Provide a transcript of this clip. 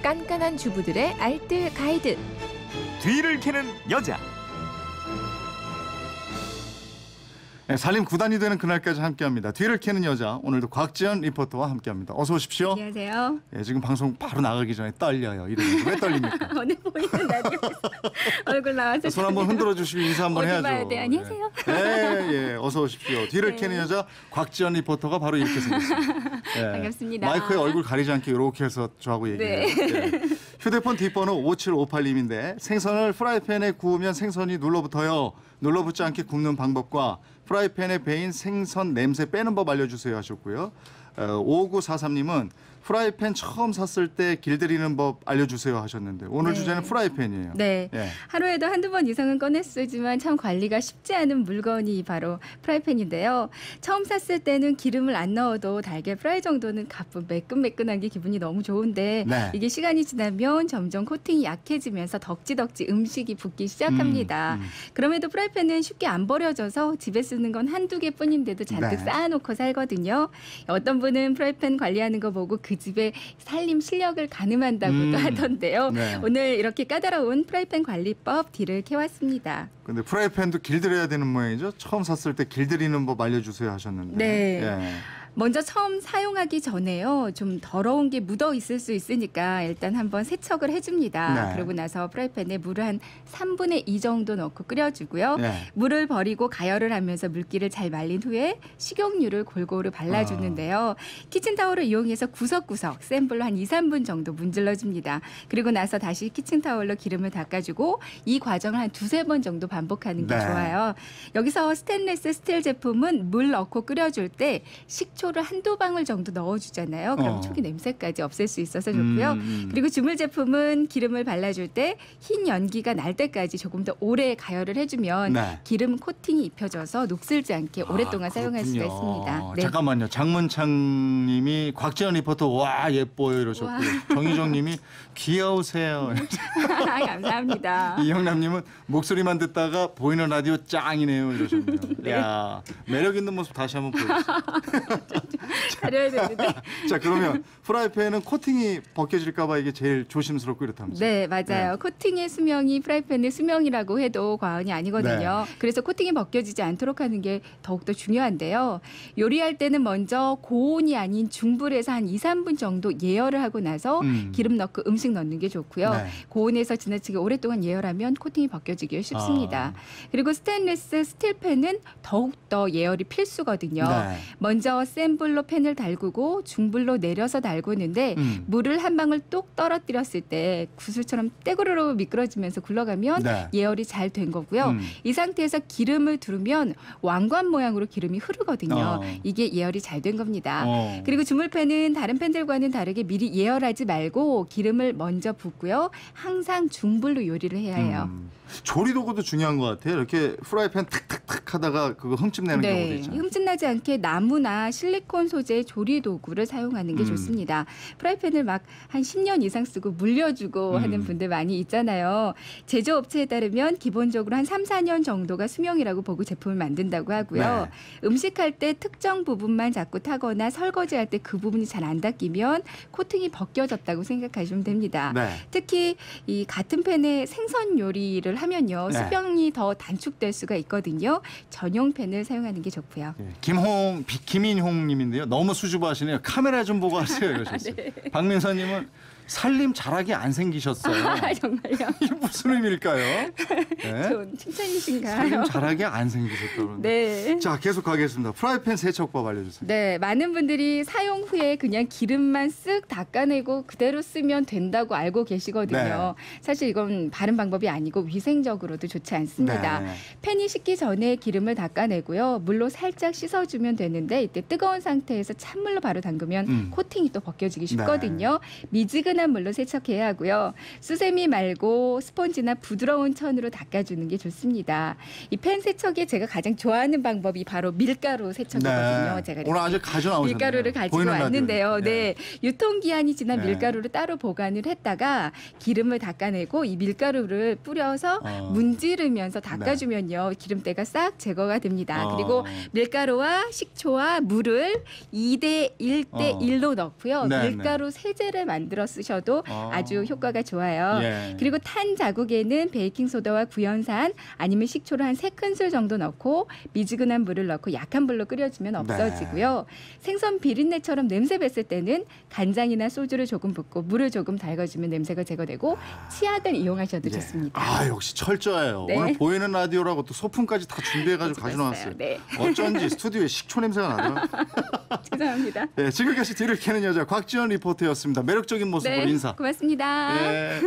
깐깐한 주부들의 알뜰 가이드. 뒤를 캐는 여자. 네, 살림 9단이 되는 그날까지 함께합니다. 뒤를 캐는 여자, 오늘도 곽지연 리포터와 함께합니다. 어서 오십시오. 안녕하세요. 예, 지금 방송 바로 나가기 전에 떨려요. 이러면 왜 떨립니까? 오늘 보이는 라디오에서 얼굴 나와서 손 한번 흔들어 주시고 인사 한번 어디 해야죠. 봐야 돼? 안녕하세요. 예, 어서 오십시오. 뒤를 캐는 여자 곽지연 리포터가 바로 이렇게 생겼습니다. 예, 반갑습니다. 마이크에 얼굴 가리지 않게 이렇게 해서 저하고 얘기해요. 예. 휴대폰 뒷번호 5758님인데 생선을 프라이팬에 구우면 생선이 눌러붙어요. 눌러붙지 않게 굽는 방법과 프라이팬에 베인 생선 냄새 빼는 법 알려주세요 하셨고요. 5943님은 프라이팬 처음 샀을 때 길들이는 법 알려주세요 하셨는데 오늘 주제는 프라이팬이에요. 네. 예. 하루에도 한두 번 이상은 꺼내 쓰지만 참 관리가 쉽지 않은 물건이 바로 프라이팬인데요. 처음 샀을 때는 기름을 안 넣어도 달걀 프라이 정도는 가끔 매끈매끈한 게 기분이 너무 좋은데 네. 이게 시간이 지나면 점점 코팅이 약해지면서 덕지덕지 음식이 붓기 시작합니다. 그럼에도 프라이팬은 쉽게 안 버려져서 집에 쓰는 건 한두 개뿐인데도 잔뜩 네. 쌓아놓고 살거든요. 어떤 분은 프라이팬 관리하는 거 보고 그 집에 살림 실력을 가늠한다고도 하던데요. 네. 오늘 이렇게 까다로운 프라이팬 관리법 뒤를 캐왔습니다. 근데 프라이팬도 길들여야 되는 모양이죠. 처음 샀을 때 길들이는 법 알려주세요 하셨는데. 네. 예. 먼저 처음 사용하기 전에요. 좀 더러운 게 묻어 있을 수 있으니까 일단 한번 세척을 해줍니다. 네. 그러고 나서 프라이팬에 물을 한 3분의 2 정도 넣고 끓여주고요. 네. 물을 버리고 가열을 하면서 물기를 잘 말린 후에 식용유를 골고루 발라주는데요. 키친타올을 이용해서 구석구석 센 불로 한 2, 3분 정도 문질러줍니다. 그리고 나서 다시 키친타올로 기름을 닦아주고 이 과정을 한 2-3번 정도 반복하는 게 네. 좋아요. 여기서 스테인리스 스틸 제품은 물 넣고 끓여줄 때 식초를 한두 방울 정도 넣어주잖아요. 그럼 초기 냄새까지 없앨 수 있어서 좋고요. 그리고 주물 제품은 기름을 발라줄 때 흰 연기가 날 때까지 조금 더 오래 가열을 해주면 네. 기름 코팅이 입혀져서 녹슬지 않게 오랫동안 사용할 수가 있습니다. 네. 잠깐만요. 장문창님이 곽지연 리포터 와 예뻐요 이러셨고요. 정희정님이 귀여우세요. 감사합니다. 이영남님은 목소리만 듣다가 보이는 라디오 짱이네요 이러셨네요. 네. 야 매력 있는 모습 다시 한번 보여주세요. 잘해야 되는데. 자 그러면 프라이팬은 코팅이 벗겨질까봐 이게 제일 조심스럽고 이렇다면서요. 네, 맞아요. 코팅의 수명이 프라이팬의 수명이라고 해도 과언이 아니거든요. 그래서 코팅이 벗겨지지 않도록 하는 게 더욱더 중요한데요. 요리할 때는 먼저 고온이 아닌 중불에서 한 2, 3분 정도 예열을 하고 나서 기름 넣고 음식 넣는 게 좋고요. 네. 고온에서 지나치게 오랫동안 예열하면 코팅이 벗겨지기 쉽습니다. 그리고 스테인리스 스틸팬은 더욱더 예열이 필수거든요. 네. 먼저 센 불로 팬을 달구고 중불로 내려서 달구는데 물을 한 방울 뚝 떨어뜨렸을 때 구슬처럼 떼구르르 미끄러지면서 굴러가면 네. 예열이 잘 된 거고요. 이 상태에서 기름을 두르면 왕관 모양으로 기름이 흐르거든요. 이게 예열이 잘 된 겁니다. 그리고 주물팬은 다른 팬들과는 다르게 미리 예열하지 말고 기름을 먼저 붓고요. 항상 중불로 요리를 해야 해요. 조리 도구도 중요한 것 같아요. 이렇게 프라이팬 탁탁탁 하다가 그거 흠집 내는 경우도 있잖아요. 흠집나지 않게 나무나 실리콘 소재의 조리 도구를 사용하는 게 좋습니다. 프라이팬을 막 한 10년 이상 쓰고 물려주고 하는 분들 많이 있잖아요. 제조업체에 따르면 기본적으로 한 3, 4년 정도가 수명이라고 보고 제품을 만든다고 하고요. 네. 음식할 때 특정 부분만 자꾸 타거나 설거지할 때 그 부분이 잘 안 닦이면 코팅이 벗겨졌다고 생각하시면 됩니다. 네. 특히 이 같은 팬에 생선 요리를 하면요. 네. 수명이 더 단축될 수가 있거든요. 전용 팬을 사용하는 게 좋고요. 김인홍님인데요. 너무 수줍어하시네요. 카메라 좀 보고 하세요 이러셨어요. 박민서님은 살림 잘하게 안 생기셨어요. 정말요? 이게 무슨 의미일까요? 네? 좋은 칭찬이신가요? 살림 잘하게 안 생기셨다고. 네. 자 계속 가겠습니다. 프라이팬 세척법 알려주세요. 네, 많은 분들이 사용 후에 그냥 기름만 쓱 닦아내고 그대로 쓰면 된다고 알고 계시거든요. 사실 이건 바른 방법이 아니고 위생적으로도 좋지 않습니다. 네. 팬이 식기 전에 기름을 닦아내고요. 물로 살짝 씻어주면 되는데 이때 뜨거운 상태에서 찬물로 바로 담그면 코팅이 또 벗겨지기 쉽거든요. 미지근한 물로 세척해야 하고요. 수세미 말고 스펀지나 부드러운 천으로 닦아주는 게 좋습니다. 이 팬 세척에 제가 가장 좋아하는 방법이 바로 밀가루 세척이거든요. 네. 제가 오늘 아주 가져 나오셨네요. 밀가루를 가지고 보이는 왔는데요. 라디오에. 네. 유통기한이 지난 네. 밀가루를 따로 보관을 했다가 기름을 닦아내고 이 밀가루를 뿌려서 문지르면서 닦아주면요. 기름때가 싹 제거가 됩니다. 그리고 밀가루와 식초와 물을 2대 1대 1로 넣고요. 네, 밀가루 세제를 만들어 쓰셔도 끓여주셔도 아주 효과가 좋아요. 예. 그리고 탄 자국에는 베이킹소다와 구연산 아니면 식초를 한 3큰술 정도 넣고 미지근한 물을 넣고 약한 불로 끓여주면 없어지고요. 생선 비린내처럼 냄새 뱄을 때는 간장이나 소주를 조금 붓고 물을 조금 달궈주면 냄새가 제거되고 치약을 이용하셔도 좋습니다. 아, 역시 철저해요. 네. 오늘 보이는 라디오라고 또 소품까지 다 준비해가지고 가져나왔어요. 네. 어쩐지 스튜디오에 식초 냄새가 나더라고요. 죄송합니다. 네, 지금까지 뒤를 캐는 여자 곽지연 리포터였습니다. 매력적인 모습으로 네, 인사. 고맙습니다. 네.